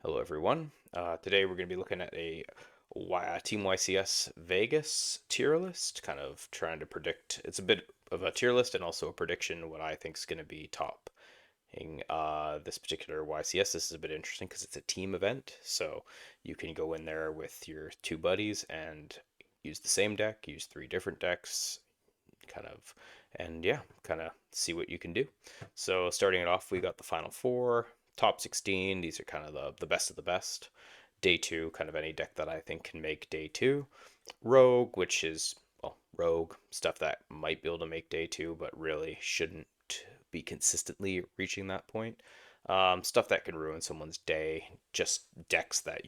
Hello, everyone. Today we're going to be looking at Team YCS Vegas tier list, kind of trying to predict. It's a bit of a tier list and also a prediction what I think is going to be top in this particular YCS. This is a bit interesting because it's a team event, so you can go in there with your two buddies and use the same deck, use three different decks, kind of, and yeah, kind of see what you can do. So starting it off, we got the final four, top 16. These are kind of the best of the best. Day two, kind of any deck that I think can make day two. Rogue, which is, well, Rogue, stuff that might be able to make day two, but really shouldn't be consistently reaching that point. Stuff that can ruin someone's day, just decks that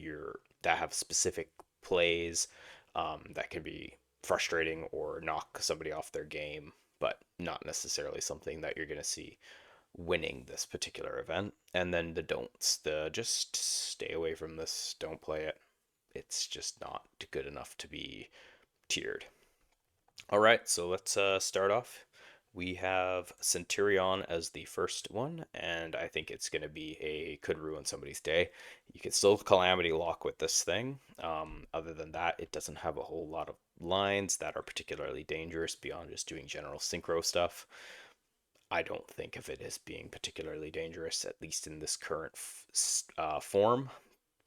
have specific plays that can be frustrating or knock somebody off their game, but not necessarily something that you're going to see winning this particular event. And then the don'ts, the just stay away from this, don't play it. It's just not good enough to be tiered. All right, so let's start off. We have Centurion as the first one, and I think it's going to be could ruin somebody's day. You can still Calamity Lock with this thing. Other than that, it doesn't have a whole lot of lines that are particularly dangerous beyond just doing general synchro stuff. I don't think of it as being particularly dangerous, at least in this current form.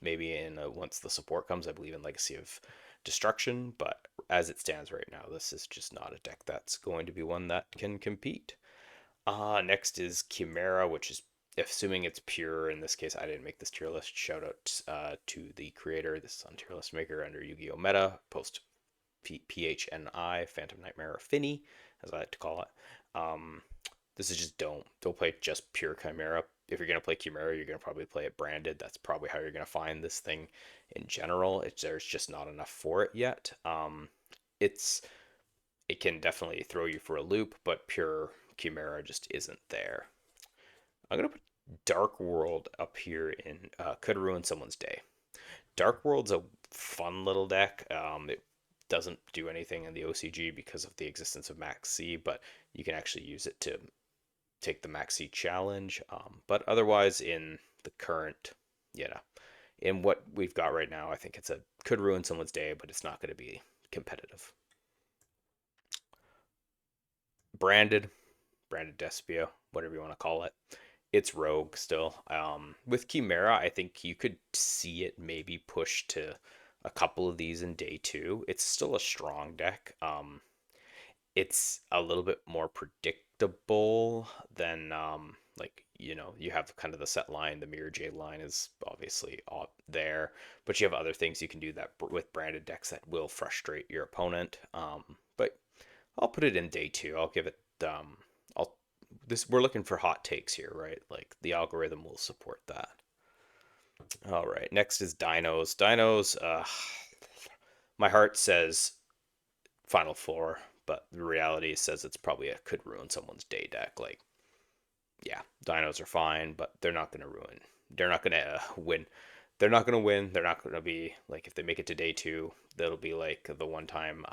Maybe in once the support comes, I believe in Legacy of Destruction, but as it stands right now, this is just not a deck that's going to be one that can compete. Next is Chimera, which is assuming it's pure. In this case, I didn't make this tier list. Shout out to the creator. This is on tier list maker under Yu-Gi-Oh! Meta. Post PHNI, Phantom Nightmare, or Finny, as I like to call it. Um, this is just don't play just pure Chimera. If you're gonna play Chimera, you're gonna probably play it branded. That's probably how you're gonna find this thing in general. There's just not enough for it yet. It's it can definitely throw you for a loop, but pure Chimera just isn't there. I'm gonna put Dark World up here in could ruin someone's day. Dark World's a fun little deck. It doesn't do anything in the OCG because of the existence of Max C, but you can actually use it to take the Max C challenge. But otherwise, in the current, you know, in what we've got right now, I think could ruin someone's day, but it's not going to be competitive. Branded, branded Despio, whatever you want to call it. It's Rogue still. With Chimera, I think you could see it maybe push to a couple of these in day two. It's still a strong deck. It's a little bit more predictable than you have kind of the set line. The Mirror Jade line is obviously there, but you have other things you can do that with branded decks that will frustrate your opponent. But I'll put it in day two. I'll give it I'll this we're looking for hot takes here, right? Like the algorithm will support that. All right, next is Dinos. Dinos, my heart says Final Four, but the reality says it's probably a could ruin someone's day deck. Like, yeah, Dinos are fine, but they're not going to ruin. They're not going to win. They're not going to win. They're not going to be like if they make it to day two, that'll be like the one time.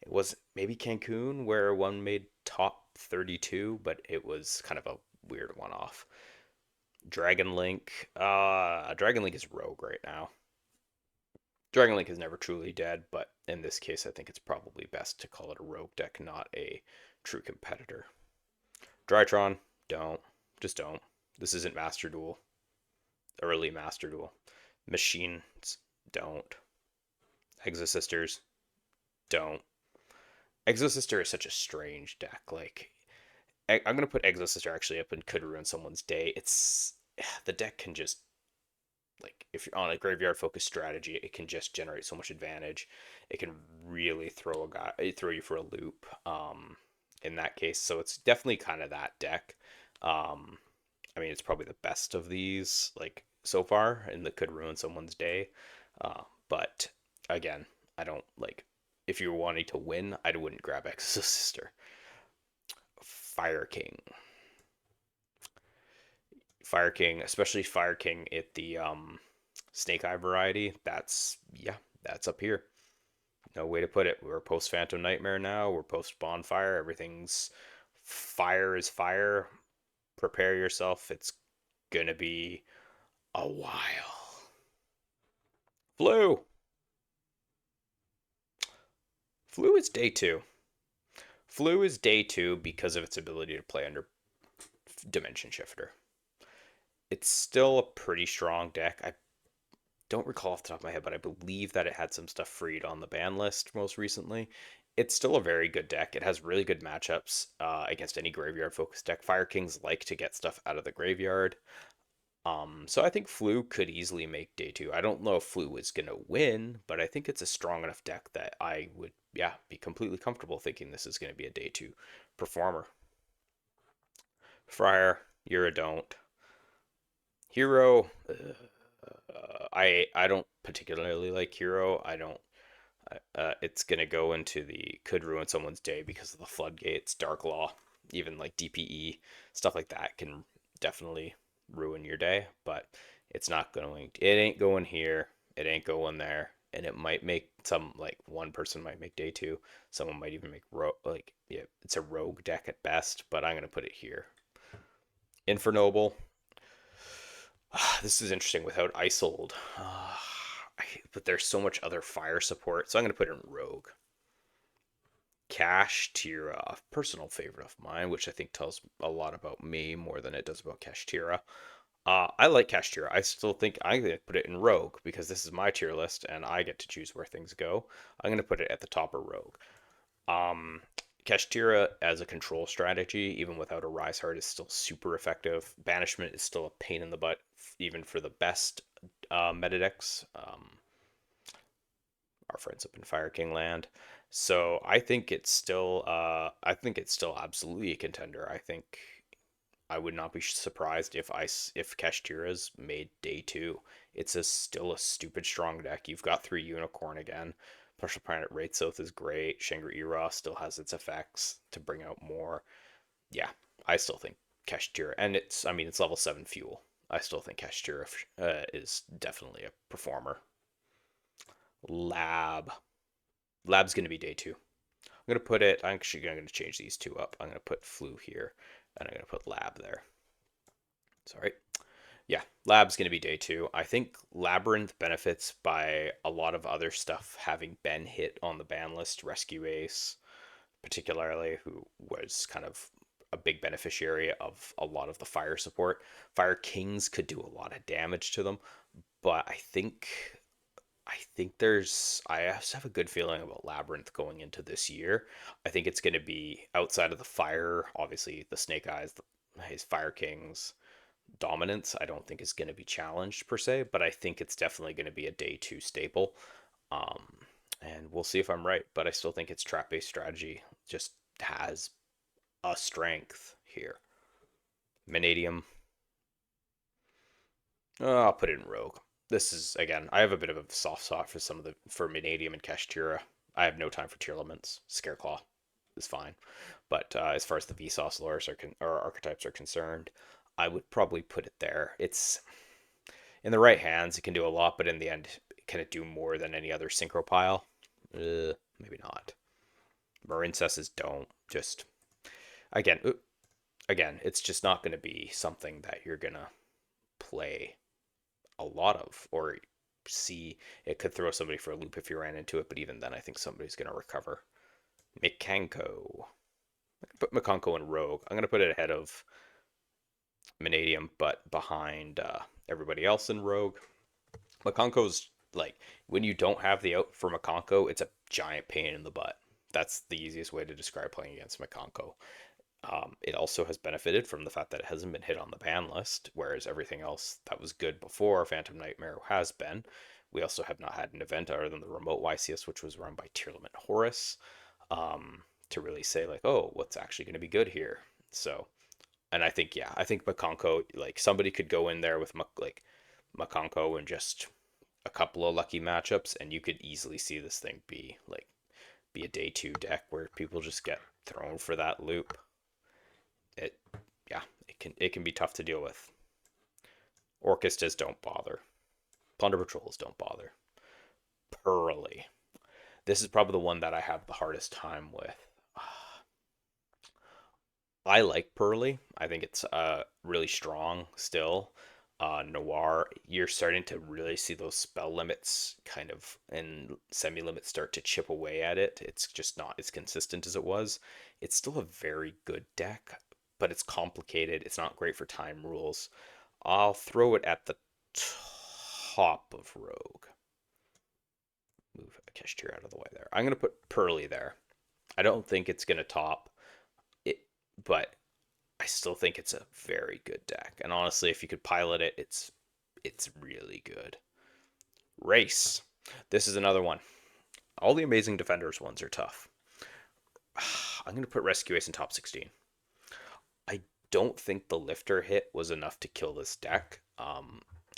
It was maybe Cancun where one made top 32, but it was kind of a weird one off. Dragon Link. Dragon Link is rogue right now. Dragon Link is never truly dead, but in this case, I think it's probably best to call it a rogue deck, not a true competitor. Drytron, don't. Just don't. This isn't Master Duel. Early Master Duel. Machines, don't. Exosisters, don't. Exosister is such a strange deck. Like, I'm gonna put Exosister actually up and could ruin someone's day. It's the deck can just like if you're on a graveyard focused strategy, it can just generate so much advantage. It can really throw you for a loop. In that case, so it's definitely kind of that deck. Um, I mean, it's probably the best of these like so far, and that could ruin someone's day. But again, I don't like if you're wanting to win, I wouldn't grab Exosister. Fire King. Fire King, especially Fire King at the Snake Eye variety, that's up here. No way to put it. We're post Phantom Nightmare now. We're post Bonfire. Everything's fire is fire. Prepare yourself. It's gonna be a while. Flu. Flu is day two. Flu is day two because of its ability to play under Dimension Shifter. It's still a pretty strong deck. I don't recall off the top of my head, but I believe that it had some stuff freed on the ban list most recently. It's still a very good deck. It has really good matchups against any graveyard focused deck. Fire Kings like to get stuff out of the graveyard. So I think Flu could easily make day two. I don't know if Flu is gonna win, but I think it's a strong enough deck that I would, yeah, be completely comfortable thinking this is gonna be a day two performer. Friar, you're a don't. Hero, I don't particularly like Hero. I don't. It's gonna go into the could ruin someone's day because of the floodgates, Dark Law, even like DPE stuff like that can definitely ruin your day. But it's not going. It ain't going here. It ain't going there, and it might make some like one person might make day two. Someone might even make like yeah, it's a rogue deck at best. But I'm gonna put it here. Infernoble. This is interesting without Isold. But there's so much other fire support, so I'm going to put it in Rogue. Kashtira, personal favorite of mine, which I think tells a lot about me more than it does about Kashtira. I like Kashtira. I still think I'm going to put it in Rogue because this is my tier list and I get to choose where things go. I'm going to put it at the top of Rogue. Um, Kashtira as a control strategy, even without a Rise Heart, is still super effective. Banishment is still a pain in the butt, even for the best meta decks. Our friends up in Fire King land. So I think it's still absolutely a contender. I think I would not be surprised if Kashtira's made day two. Still a stupid strong deck. You've got three Unicorn again. Partial Planet Wraithsoth is great. Shangri-Ira still has its effects to bring out more. Yeah, I still think Kashtira, and it's level 7 fuel. I still think Kashtira is definitely a performer. Lab. Lab's going to be day two. I'm going to put it, I'm actually going to change these two up. I'm going to put Flu here, and I'm going to put Lab there. Sorry. Yeah, Lab's going to be day two. I think Labyrinth benefits by a lot of other stuff having been hit on the ban list. Rescue Ace, particularly, who was kind of a big beneficiary of a lot of the fire support. Fire Kings could do a lot of damage to them, but I also have a good feeling about Labyrinth going into this year. I think it's going to be outside of the fire, obviously the Snake Eyes, his Fire Kings dominance. I don't think is going to be challenged per se, but I think it's definitely going to be a day two staple. Um, and we'll see if I'm right, but I still think its trap based strategy just has a strength here. Vanadium, I'll put it in Rogue. This is again, I have a bit of a soft spot for for Vanadium and Kashtira. I have no time for Tearlaments. Scareclaw is fine, but as far as the Vsauce lores or archetypes are concerned, I would probably put it there. It's in the right hands, it can do a lot, but in the end, can it do more than any other synchro pile? Maybe not. Marincesses don't. Just again, it's just not going to be something that you're gonna play a lot of or see. It could throw somebody for a loop if you ran into it, but even then I think somebody's going to recover. Mikanko. I can put Mikanko in Rogue. I'm going to put it ahead of Vanadium, but behind everybody else in Rogue. Mikanko's like, when you don't have the out for Mikanko, it's a giant pain in the butt. That's the easiest way to describe playing against Mikanko. It also has benefited from the fact that it hasn't been hit on the ban list, whereas everything else that was good before Phantom Nightmare has been. We also have not had an event other than the remote YCS, which was run by Tearlament Horus, to really say like, oh, what's actually going to be good here. So, and I think Makonko, like somebody could go in there with like Makonko and just a couple of lucky matchups, and you could easily see this thing be a day two deck where people just get thrown for that loop. It yeah, it can be tough to deal with. Orchestras don't bother. Plunder Patrols don't bother. Pearly. This is probably the one that I have the hardest time with. I like Pearly. I think it's really strong still. Noir, you're starting to really see those spell limits kind of and semi limits start to chip away at it. It's just not as consistent as it was. It's still a very good deck, but it's complicated. It's not great for time rules. I'll throw it at the top of Rogue. Move Keshtir out of the way there. I'm going to put Pearly there. I don't think it's going to top it, but I still think it's a very good deck. And honestly, if you could pilot it, it's really good. Race. This is another one. All the Amazing Defenders ones are tough. I'm going to put Rescue Ace in top 16. I don't think the Lifter hit was enough to kill this deck.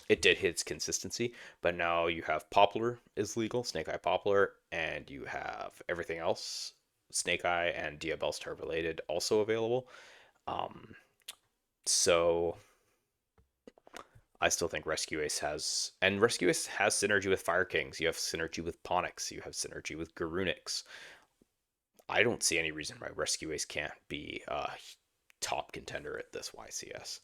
It did hit its consistency, but now you have Poplar is legal, Snake Eye Poplar, and you have everything else, Snake Eye and Diabellstar related, also available. Um, so I still think Rescue Ace has, and Rescue Ace has synergy with Fire Kings. You have synergy with Ponix. You have synergy with Garunix. I don't see any reason why Rescue Ace can't be a top contender at this YCS.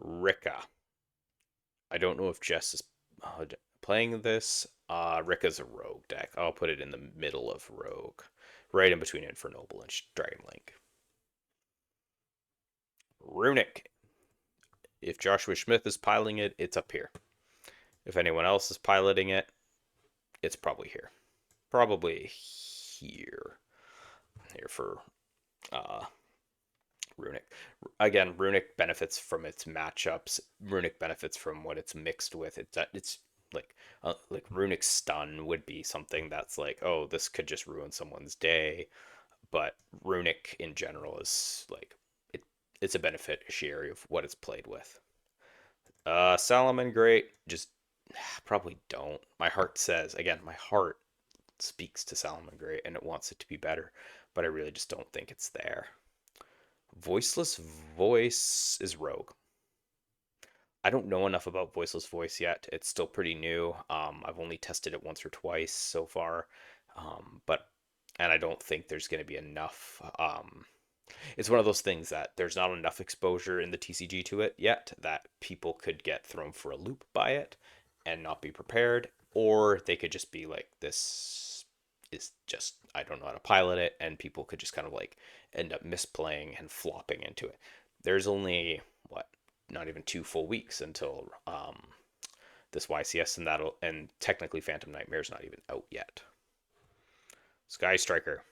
Rika. I don't know if Jess is playing this. Rika's a rogue deck. I'll put it in the middle of rogue, right in between Infernoble and Dragon Link. Runic. If Joshua Smith is piloting it, it's up here. If anyone else is piloting it, it's probably here. Probably here. Here for Runic. Again, Runic benefits from its matchups. Runic benefits from what it's mixed with. It's like Runic Stun would be something that's like, oh, this could just ruin someone's day. But Runic in general is like it's a beneficiary of what it's played with. Salamangreat, just probably don't. My heart says, again, my heart speaks to Salamangreat and it wants it to be better, but I really just don't think it's there. Voiceless Voice is rogue. I don't know enough about Voiceless Voice yet. It's still pretty new. I've only tested it once or twice so far, but and I don't think there's going to be enough. It's one of those things that there's not enough exposure in the TCG to it yet that people could get thrown for a loop by it and not be prepared, or they could just be like, this is just, I don't know how to pilot it, and people could just kind of like end up misplaying and flopping into it. There's only, what, not even 2 full weeks until this YCS, and technically Phantom Nightmare's not even out yet. Sky Striker.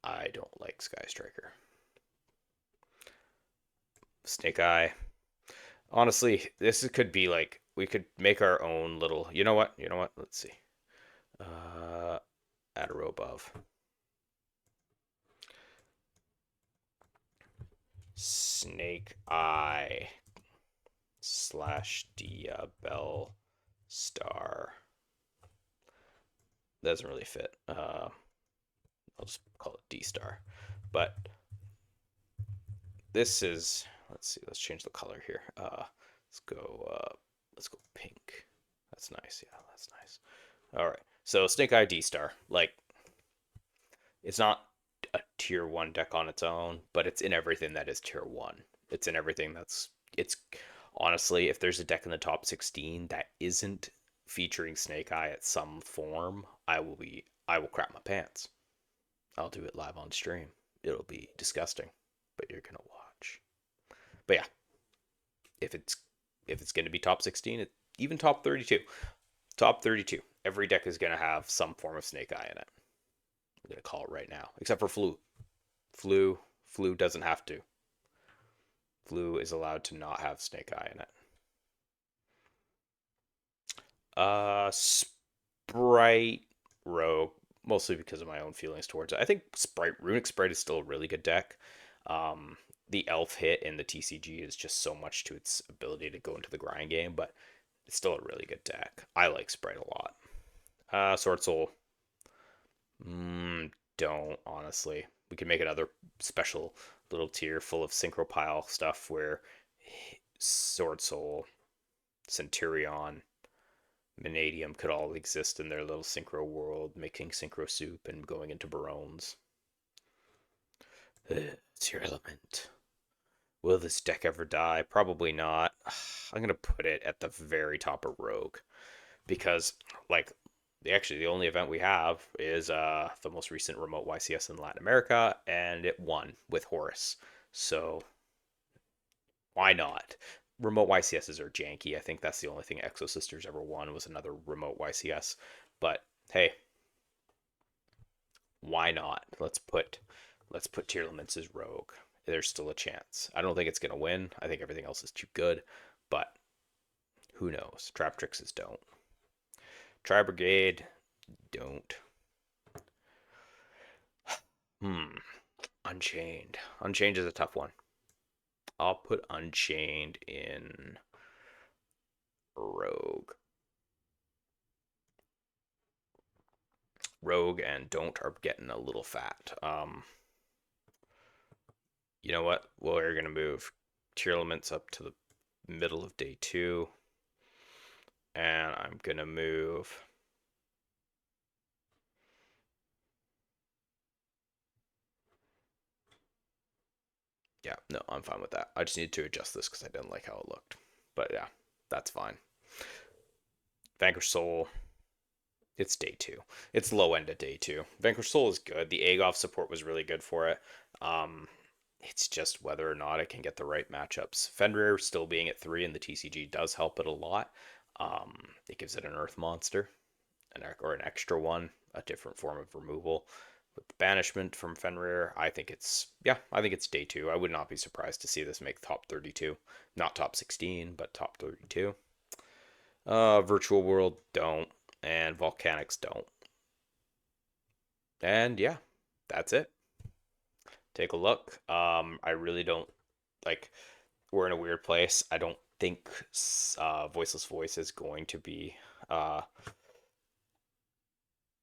I don't like Sky Striker. Snake Eye. Honestly, this could be like, we could make our own little, you know what? Let's see. Add a row above. Snake Eye / Diabellstar. Doesn't really fit. I'll just call it D-Star. But this is, let's see, let's change the color here. Let's go pink. That's nice. Yeah, that's nice. All right. So Snake Eye D-Star, like, it's not a tier 1 deck on its own, but it's in everything that is tier 1. It's in everything it's honestly, if there's a deck in the top 16 that isn't featuring Snake Eye at some form, I will crap my pants. I'll do it live on stream. It'll be disgusting, but you're gonna watch. But yeah, if it's gonna be top 16, even top 32, every deck is gonna have some form of Snake Eye in it. I'm gonna call it right now, except for Flu. Flu doesn't have to. Flu is allowed to not have Snake Eye in it. Sprite Rogue, mostly because of my own feelings towards it. I think Runic Sprite is still a really good deck. The Elf hit in the TCG is just so much to its ability to go into the grind game, but it's still a really good deck. I like Sprite a lot. Sword Soul. Don't, honestly. We could make another special little tier full of Synchro Pile stuff where Sword Soul, Centurion, Vanadium could all exist in their little synchro world, making synchro soup and going into Barones. It's your element. Will this deck ever die? Probably not. I'm gonna put it at the very top of Rogue because, like, the only event we have is the most recent remote YCS in Latin America, and it won with Horus. So why not? Remote YCSs are janky. I think that's the only thing Exo Sisters ever won was another remote YCS. But hey, why not? Let's put Tier Limits as Rogue. There's still a chance. I don't think it's gonna win. I think everything else is too good, but who knows? Trap Trixes don't. Tri Brigade don't. Hmm. Unchained. Unchained is a tough one. I'll put Unchained in Rogue. Rogue and Don't are getting a little fat. You know what? We're gonna move Tier Elements up to the middle of day 2, and I'm gonna move. Yeah, no, I'm fine with that. I just needed to adjust this because I didn't like how it looked. But yeah, that's fine. Vanquish Soul, it's day 2. It's low end at day 2. Vanquish Soul is good. The Agoff support was really good for it. It's just whether or not it can get the right matchups. Fenrir still being at 3 in the TCG does help it a lot. It gives it an Earth monster, or an extra one, a different form of removal. With the banishment from Fenrir, I think it's day 2. I would not be surprised to see this make top 32. Not top 16, but top 32. Virtual World don't, and Volcanics don't. And yeah, that's it. Take a look. I really don't like. We're in a weird place. I don't think Voiceless Voice is going to be uh,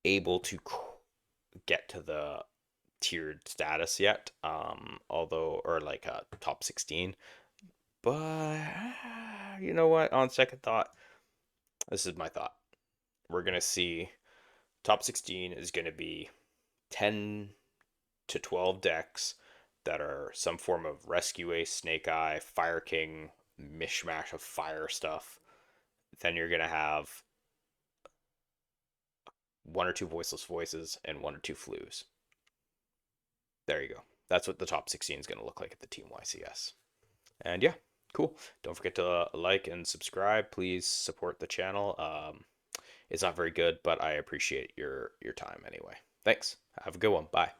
able to get to the tiered status yet. Although, or like a top 16. But you know what? On second thought, this is my thought. We're gonna see top 16 is gonna be 10 to 12 decks that are some form of Rescue Ace, Snake Eye, Fire King, mishmash of fire stuff. Then you're gonna have one or two Voiceless Voices and one or two Flues. There you go. That's what the top 16 is gonna look like at the Team YCS. And yeah, cool. Don't forget to like and subscribe. Please support the channel. It's not very good, but I appreciate your time anyway. Thanks. Have a good one. Bye.